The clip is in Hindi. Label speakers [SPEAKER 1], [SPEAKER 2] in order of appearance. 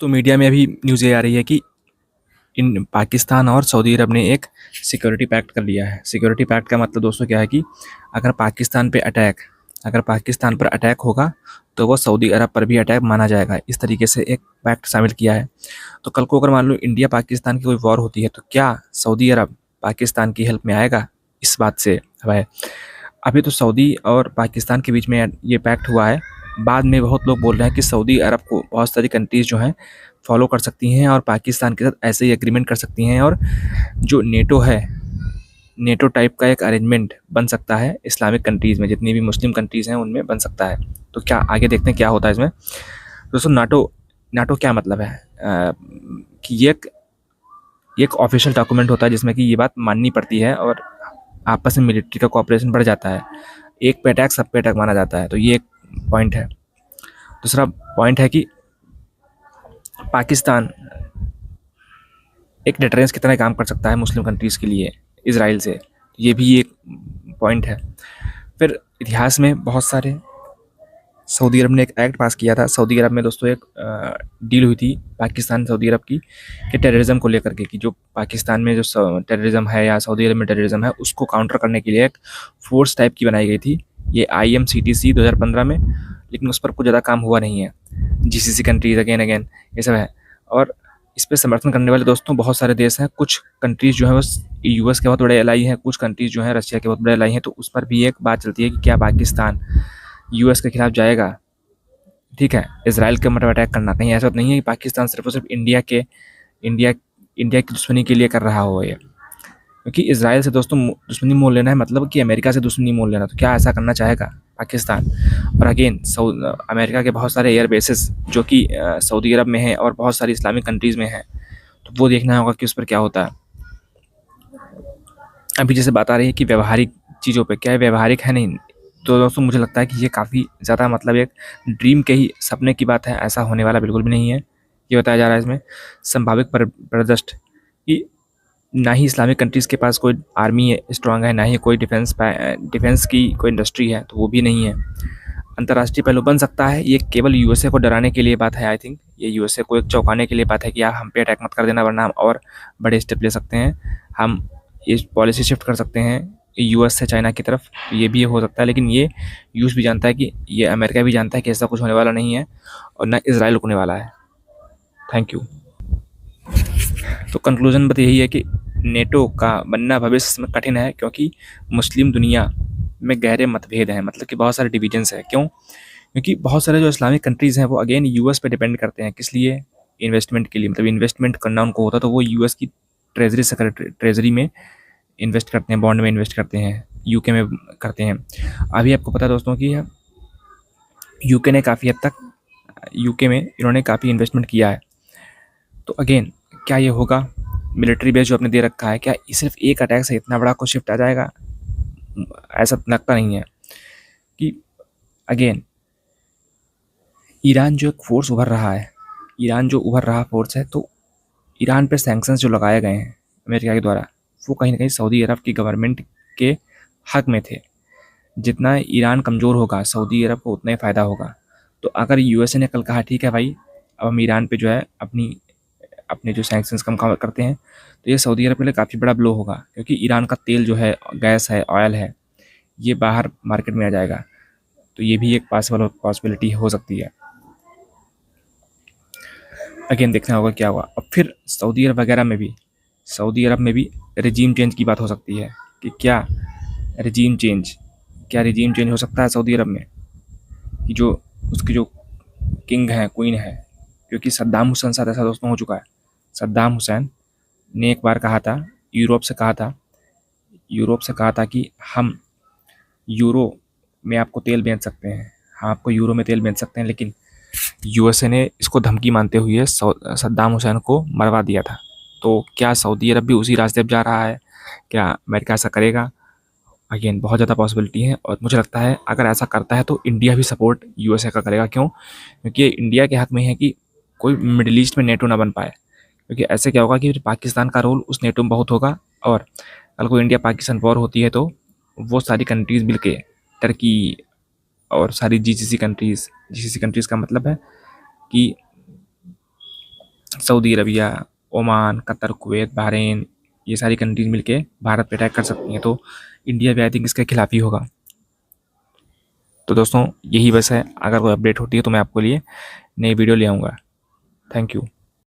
[SPEAKER 1] तो मीडिया में अभी न्यूज़ ये आ रही है कि इन पाकिस्तान और सऊदी अरब ने एक सिक्योरिटी पैक्ट कर लिया है। सिक्योरिटी पैक्ट का मतलब दोस्तों क्या है कि अगर पाकिस्तान पे अटैक अगर पाकिस्तान पर अटैक होगा तो वो सऊदी अरब पर भी अटैक माना जाएगा। इस तरीके से एक पैक्ट शामिल किया है। तो कल को अगर मान लो इंडिया पाकिस्तान की कोई वॉर होती है तो क्या सऊदी अरब पाकिस्तान की हेल्प में आएगा? इस बात से है। अभी तो सऊदी और पाकिस्तान के बीच में ये पैक्ट हुआ है। बाद में बहुत लोग बोल रहे हैं कि सऊदी अरब को बहुत सारी कंट्रीज़ जो हैं फॉलो कर सकती हैं और पाकिस्तान के साथ ऐसे ही एग्रीमेंट कर सकती हैं और जो नेटो है, नेटो टाइप का एक अरेंजमेंट बन सकता है इस्लामिक कंट्रीज़ में, जितनी भी मुस्लिम कंट्रीज़ हैं उनमें बन सकता है। तो क्या आगे देखते हैं क्या होता है इसमें। दोस्तों नाटो नाटो क्या मतलब है कि ये एक ऑफिशियल डॉक्यूमेंट होता है जिसमें कि ये बात माननी पड़ती है और आपस में मिलिट्री का कोऑपरेशन बढ़ जाता है। एक पे अटैक सब पे अटैक माना जाता है। तो ये एक पॉइंट है। दूसरा पॉइंट है कि पाकिस्तान एक डिटरेंस की तरह काम कर सकता है मुस्लिम कंट्रीज़ के लिए इजराइल से। ये भी एक पॉइंट है। फिर इतिहास में बहुत सारे सऊदी अरब ने एक एक्ट पास किया था। सऊदी अरब में दोस्तों एक डील हुई थी पाकिस्तान सऊदी अरब की कि टेररिज्म को लेकर के कि जो पाकिस्तान में जो टेररिज्म है या सऊदी अरब में टेररिज्म है उसको काउंटर करने के लिए एक फोर्स टाइप की बनाई गई थी। ये IMCTC 2015 में, लेकिन उस पर कुछ ज़्यादा काम हुआ नहीं है। GCC कंट्रीज अगेन अगेन ये सब है। और इस पर समर्थन करने वाले दोस्तों बहुत सारे देश हैं। कुछ कंट्रीज़ जो है वो US के बहुत बड़े एलाई हैं, कुछ कंट्रीज़ जो हैं रशिया के बहुत बड़े एलाई हैं। तो उस पर भी एक बात चलती है कि क्या पाकिस्तान US के खिलाफ जाएगा, ठीक है, इजराइल के ऊपर अटैक करना। कहीं ऐसा तो नहीं है कि पाकिस्तान सिर्फ और सिर्फ इंडिया इंडिया की दुश्मनी के लिए कर रहा हो ये। क्योंकि इजराइल से दोस्तों दुश्मनी मोल लेना है मतलब कि अमेरिका से दुश्मनी मोल लेना। तो क्या ऐसा करना चाहेगा पाकिस्तान? और अगेन अमेरिका के बहुत सारे एयर बेसिस जो कि सऊदी अरब में हैं और बहुत सारी इस्लामिक कंट्रीज़ में हैं। तो वो देखना होगा कि उस पर क्या होता है। अभी जैसे बात आ रही है कि व्यवहारिक चीज़ों पे, क्या है व्यवहारिक है? नहीं। तो दोस्तों मुझे लगता है कि ये काफ़ी ज़्यादा मतलब एक ड्रीम के ही सपने की बात है। ऐसा होने वाला बिल्कुल भी नहीं है। ये बताया जा रहा है इसमें संभावित परिदृष्ट कि ना ही इस्लामिक कंट्रीज़ के पास कोई आर्मी स्ट्रांग है, ना ही कोई डिफेंस की कोई इंडस्ट्री है, तो वो भी नहीं है। अंतर्राष्ट्रीय पहलू बन सकता है। ये केवल USA को डराने के लिए बात है। आई थिंक ये USA को एक चौंकाने के लिए बात है कि आप हम पे अटैक मत कर देना वरना हम और बड़े स्टेप ले सकते हैं। हम ये पॉलिसी शिफ्ट कर सकते हैं US से चाइना की तरफ। तो ये भी हो सकता है। लेकिन ये यूएस भी जानता है कि ये अमेरिका भी जानता है कि ऐसा कुछ होने वाला नहीं है और ना इजराइल रुकने वाला है। Thank you. तो कंक्लूजन बस यही है कि नेटो का बनना भविष्य में कठिन है क्योंकि मुस्लिम दुनिया में गहरे मतभेद हैं, मतलब कि बहुत सारे डिविजन्स हैं। क्यों? क्योंकि बहुत सारे जो इस्लामिक कंट्रीज़ हैं वो अगेन US पे डिपेंड करते हैं। किस लिए? इन्वेस्टमेंट के लिए। मतलब इन्वेस्टमेंट करना उनको होता तो वो US की ट्रेजरी में इन्वेस्ट करते हैं, बॉन्ड में इन्वेस्ट करते हैं, UK में करते हैं। अभी आपको पता है दोस्तों कि UK ने काफ़ी हद तक UK में इन्होंने काफ़ी इन्वेस्टमेंट किया है। तो अगेन क्या ये होगा? मिलिट्री बेस जो आपने दे रखा है, क्या सिर्फ एक अटैक से इतना बड़ा कुछ शिफ्ट आ जाएगा? ऐसा लगता नहीं है। कि अगेन ईरान जो एक फोर्स उभर रहा है, ईरान जो उभर रहा फोर्स है, तो ईरान पे सैंक्शंस जो लगाए गए हैं अमेरिका के द्वारा वो कहीं ना कहीं सऊदी अरब की गवर्नमेंट के हक में थे। जितना ईरान कमज़ोर होगा सऊदी अरब को उतना ही फ़ायदा होगा। तो अगर USA ने कल कहा ठीक है भाई अब हम ईरान पे जो है अपने जो सैंक्शंस कम करते हैं, तो ये सऊदी अरब के लिए काफ़ी बड़ा ब्लो होगा क्योंकि ईरान का तेल जो है, गैस है, ऑयल है, ये बाहर मार्केट में आ जाएगा। तो ये भी एक पॉसिबिलिटी हो सकती है। अगेन देखना होगा क्या होगा। अब फिर सऊदी अरब में भी रिजीम चेंज की बात हो सकती है कि क्या रिजीम चेंज हो सकता है सऊदी अरब में कि जो उसकी जो किंग है, क्वीन है। क्योंकि सद्दाम हुसैन साथ ऐसा दोस्तों हो चुका है। सद्दाम हुसैन ने एक बार कहा था, यूरोप से कहा था कि हम यूरो में आपको तेल बेच सकते हैं, हम आपको यूरो में तेल बेच सकते हैं। लेकिन USA ने इसको धमकी मानते हुए सद्दाम हुसैन को मरवा दिया था। तो क्या सऊदी अरब भी उसी रास्ते पर जा रहा है? क्या अमेरिका ऐसा करेगा? अगेन बहुत ज़्यादा पॉसिबिलिटी है और मुझे लगता है अगर ऐसा करता है तो इंडिया भी सपोर्ट USA का करेगा। क्यों? क्योंकि इंडिया के हक में है कि कोई मिडिल ईस्ट में नेटो ना बन पाए। क्योंकि ऐसे क्या होगा कि पाकिस्तान का रोल उस नेटो में बहुत होगा और कल को इंडिया पाकिस्तान वॉर होती है तो वो सारी कंट्रीज़ मिल के, टर्की और सारी GCC कंट्रीज़ का मतलब है कि Saudi Arabia, Oman, Qatar, Kuwait, Bahrain, ये सारी कंट्रीज मिलके भारत पे अटैक कर सकती हैं, तो इंडिया भी आई थिंक इसके खिलाफ ही होगा। तो दोस्तों यही बस है, अगर कोई अपडेट होती है तो मैं आपके लिए नई वीडियो ले आऊँगा। Thank you.